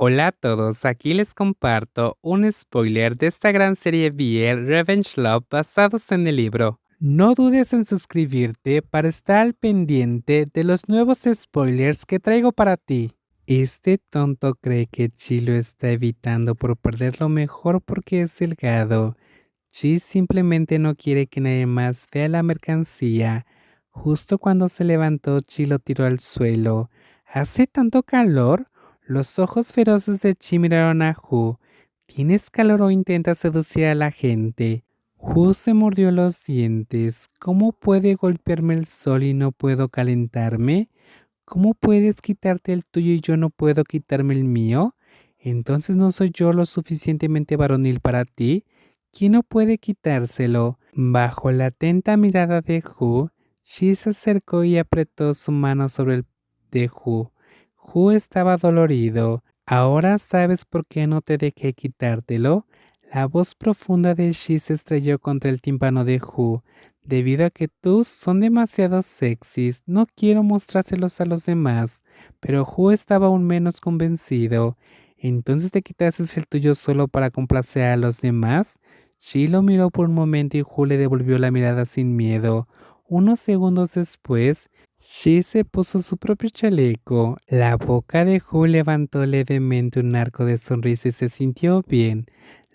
Hola a todos, aquí les comparto un spoiler de esta gran serie BL Revenge Love basados en el libro. No dudes en suscribirte para estar al pendiente de los nuevos spoilers que traigo para ti. Este tonto cree que Chi lo está evitando por perder lo mejor porque es delgado. Chi simplemente no quiere que nadie más vea la mercancía. Justo cuando se levantó, Chi lo tiró al suelo. ¿Hace tanto calor? Los ojos feroces de Chi miraron a Hu. ¿Tienes calor o intentas seducir a la gente? Hu se mordió los dientes. ¿Cómo puede golpearme el sol y no puedo calentarme? ¿Cómo puedes quitarte el tuyo y yo no puedo quitarme el mío? ¿Entonces no soy yo lo suficientemente varonil para ti? ¿Quién no puede quitárselo? Bajo la atenta mirada de Hu, Shi se acercó y apretó su mano sobre el de Hu. Hu estaba dolorido. ¿Ahora sabes por qué no te dejé quitártelo? La voz profunda de Shi se estrelló contra el tímpano de Hu. Debido a que tú son demasiado sexys, no quiero mostrárselos a los demás, pero Hu estaba aún menos convencido. ¿Entonces te quitaste el tuyo solo para complacer a los demás? Shi lo miró por un momento y Hu le devolvió la mirada sin miedo. Unos segundos después, Shi se puso su propio chaleco. La boca de Hu levantó levemente un arco de sonrisa y se sintió bien.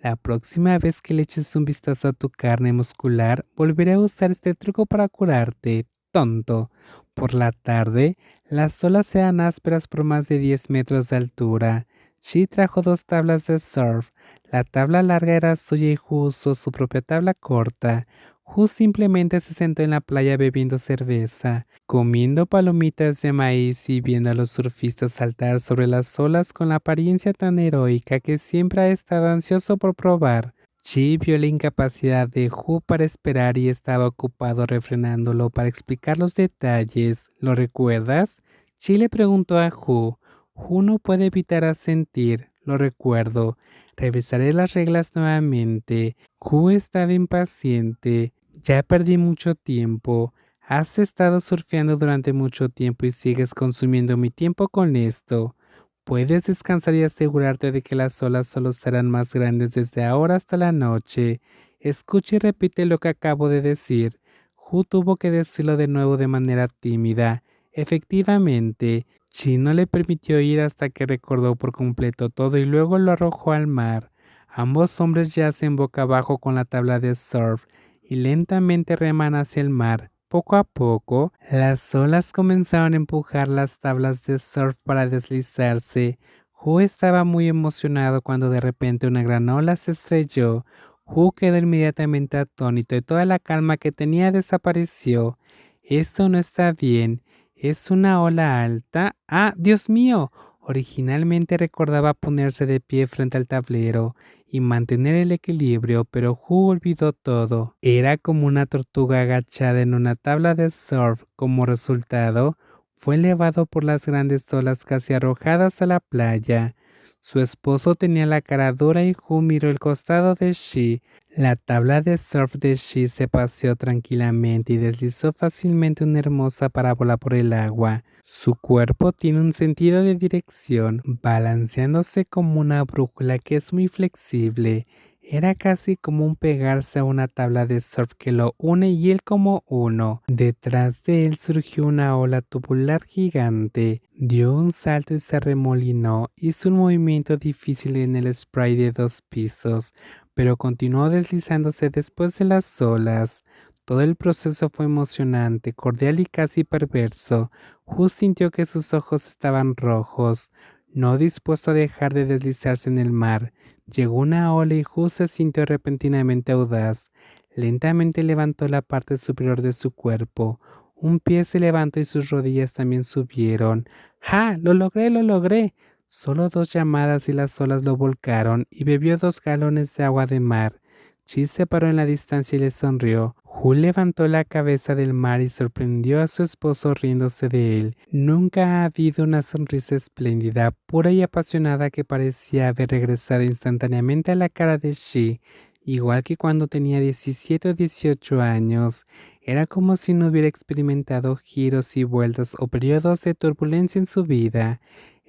La próxima vez que le eches un vistazo a tu carne muscular, volveré a usar este truco para curarte, tonto. Por la tarde, las olas eran ásperas por más de 10 metros de altura. Shi trajo dos tablas de surf. La tabla larga era suya y Hu usó su propia tabla corta. Hu simplemente se sentó en la playa bebiendo cerveza, comiendo palomitas de maíz y viendo a los surfistas saltar sobre las olas con la apariencia tan heroica que siempre ha estado ansioso por probar. Chi vio la incapacidad de Hu para esperar y estaba ocupado refrenándolo para explicar los detalles. ¿Lo recuerdas? Chi le preguntó a Hu. Hu no puede evitar asentir. Lo recuerdo. Revisaré las reglas nuevamente. Hu estaba impaciente. Ya perdí mucho tiempo. Has estado surfeando durante mucho tiempo y sigues consumiendo mi tiempo con esto. Puedes descansar y asegurarte de que las olas solo serán más grandes desde ahora hasta la noche. Escucha y repite lo que acabo de decir. Hu tuvo que decirlo de nuevo de manera tímida. Efectivamente, Chi no le permitió ir hasta que recordó por completo todo y luego lo arrojó al mar. Ambos hombres yacen boca abajo con la tabla de surf y lentamente reman hacia el mar. Poco a poco, las olas comenzaron a empujar las tablas de surf para deslizarse. Hu estaba muy emocionado cuando de repente una gran ola se estrelló. Hu quedó inmediatamente atónito y toda la calma que tenía desapareció. Esto no está bien. ¿Es una ola alta? ¡Ah, Dios mío! Originalmente recordaba ponerse de pie frente al tablero y mantener el equilibrio, pero Hu olvidó todo. Era como una tortuga agachada en una tabla de surf. Como resultado, fue elevado por las grandes olas casi arrojadas a la playa. Su esposo tenía la cara dura y Hu miró el costado de Shi. La tabla de surf de Shi se paseó tranquilamente y deslizó fácilmente una hermosa parábola por el agua. Su cuerpo tiene un sentido de dirección, balanceándose como una brújula que es muy flexible. Era casi como un pegarse a una tabla de surf que lo une y él como uno. Detrás de él surgió una ola tubular gigante. Dio un salto y se arremolinó. Hizo un movimiento difícil en el spray de 2 pisos, pero continuó deslizándose después de las olas. Todo el proceso fue emocionante, cordial y casi perverso. Hu sintió que sus ojos estaban rojos, no dispuesto a dejar de deslizarse en el mar. Llegó una ola y Hu se sintió repentinamente audaz. Lentamente levantó la parte superior de su cuerpo. Un pie se levantó y sus rodillas también subieron. ¡Ja! ¡Lo logré! ¡Lo logré! Solo 2 llamadas y las olas lo volcaron y bebió 2 galones de agua de mar. Chi se paró en la distancia y le sonrió. Hu levantó la cabeza del mar y sorprendió a su esposo riéndose de él. Nunca ha habido una sonrisa espléndida, pura y apasionada que parecía haber regresado instantáneamente a la cara de Shi, igual que cuando tenía 17 o 18 años. Era como si no hubiera experimentado giros y vueltas o periodos de turbulencia en su vida.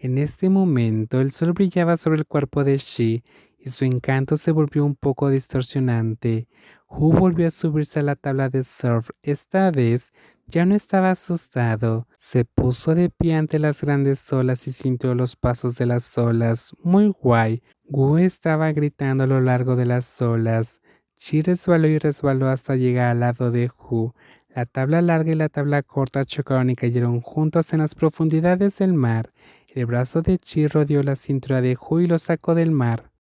En este momento, el sol brillaba sobre el cuerpo de Shi y su encanto se volvió un poco distorsionante. Hu volvió a subirse a la tabla de surf. Esta vez ya no estaba asustado. Se puso de pie ante las grandes olas y sintió los pasos de las olas. Muy guay. Wu estaba gritando a lo largo de las olas. Shi resbaló y resbaló hasta llegar al lado de Hu. La tabla larga y la tabla corta chocaron y cayeron juntos en las profundidades del mar. El brazo de Chi rodeó la cintura de Hu y lo sacó del mar.